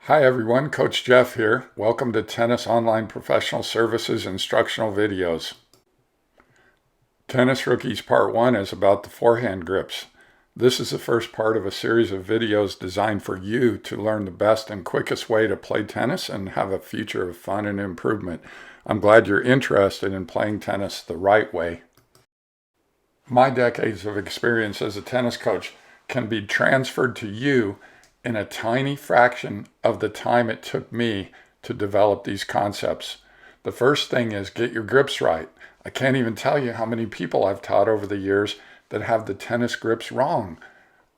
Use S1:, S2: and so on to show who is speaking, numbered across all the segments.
S1: Hi everyone, Coach Jeff here. Welcome to Tennis Online Professional Services instructional videos. Tennis Rookies Part 1 is about the forehand grips. This is the first part of a series of videos designed for you to learn the best and quickest way to play tennis and have a future of fun and improvement. I'm glad you're interested in playing tennis the right way. My decades of experience as a tennis coach can be transferred to you in a tiny fraction of the time it took me to develop these concepts. The first thing is get your grips right. I can't even tell you how many people I've taught over the years that have the tennis grips wrong.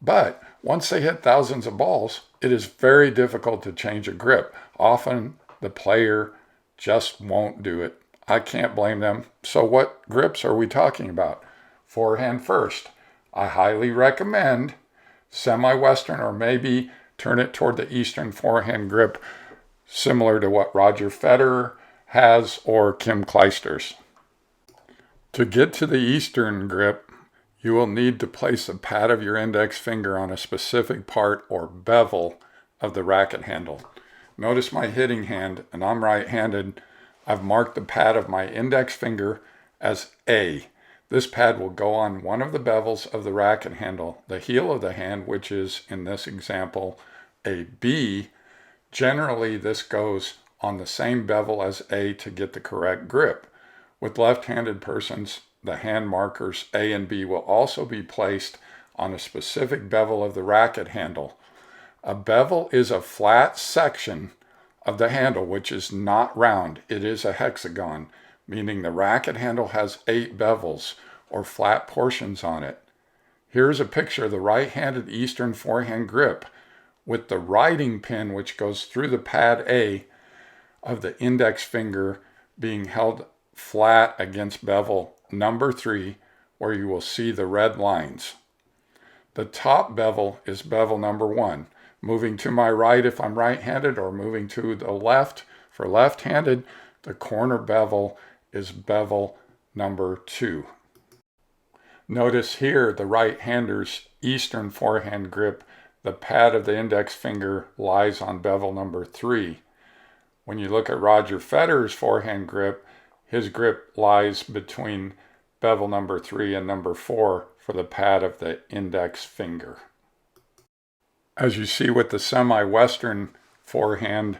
S1: But once they hit thousands of balls, it is very difficult to change a grip. Often the player just won't do it. I can't blame them. So what grips are we talking about? Forehand first. I highly recommend semi-Western, or maybe turn it toward the Eastern forehand grip, similar to what Roger Federer has or Kim Clijsters. To get to the Eastern grip, you will need to place the pad of your index finger on a specific part or bevel of the racket handle. Notice my hitting hand, and I'm right-handed. I've marked the pad of my index finger as A. This pad will go on one of the bevels of the racket handle. The heel of the hand, which is, in this example, a B, generally this goes on the same bevel as A to get the correct grip. With left-handed persons, the hand markers A and B will also be placed on a specific bevel of the racket handle. A bevel is a flat section of the handle which is not round. It is a hexagon, meaning the racket handle has 8 bevels or flat portions on it. Here's a picture of the right-handed Eastern forehand grip with the writing pin which goes through the pad A of the index finger being held flat against bevel number 3, where you will see the red lines. The top bevel is bevel number 1. Moving to my right if I'm right-handed, or moving to the left for left-handed, the corner bevel is bevel number 2. Notice here the right-hander's Eastern forehand grip, the pad of the index finger lies on bevel number 3. When you look at Roger Federer's forehand grip, his grip lies between bevel number 3 and number 4 for the pad of the index finger. As you see with the semi-Western forehand,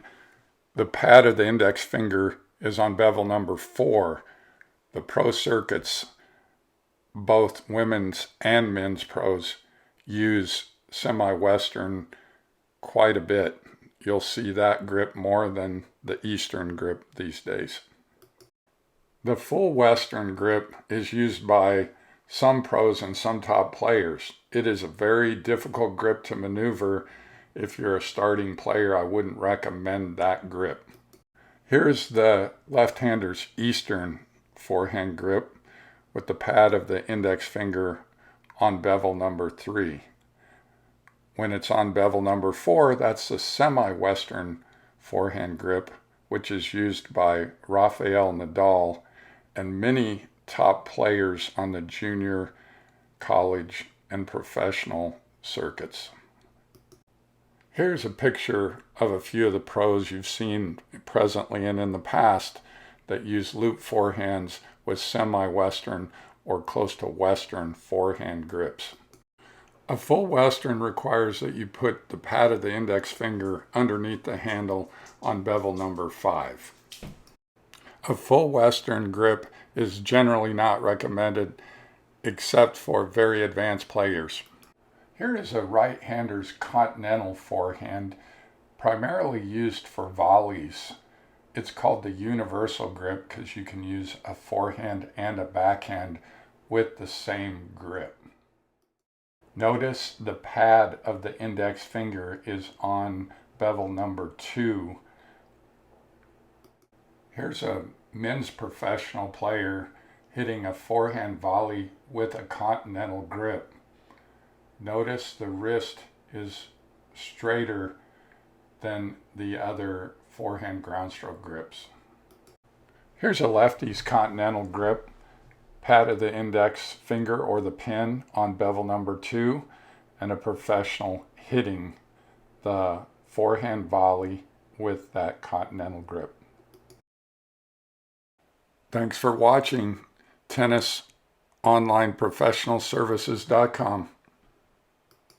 S1: the pad of the index finger is on bevel number 4. The pro circuits, both women's and men's pros, use semi-Western quite a bit. You'll see that grip more than the Eastern grip these days. The full Western grip is used by some pros and some top players. It is a very difficult grip to maneuver. If you're a starting player, I wouldn't recommend that grip. Here's the left-hander's Eastern forehand grip with the pad of the index finger on bevel number 3. When it's on bevel number 4, that's the semi-Western forehand grip, which is used by Rafael Nadal and many top players on the junior, college, and professional circuits. Here's a picture of a few of the pros you've seen presently and in the past that use loop forehands with semi-Western or close to Western forehand grips. A full Western requires that you put the pad of the index finger underneath the handle on bevel number 5. A full Western grip is generally not recommended except for very advanced players. Here is a right-hander's continental forehand, primarily used for volleys. It's called the universal grip because you can use a forehand and a backhand with the same grip. Notice the pad of the index finger is on bevel number 2. Here's a men's professional player hitting a forehand volley with a continental grip. Notice the wrist is straighter than the other forehand groundstroke grips. Here's a lefty's continental grip, pad of the index finger or the pin on bevel number 2, and a professional hitting the forehand volley with that continental grip. Thanks for watching. TennisOnlineProfessionalServices.com.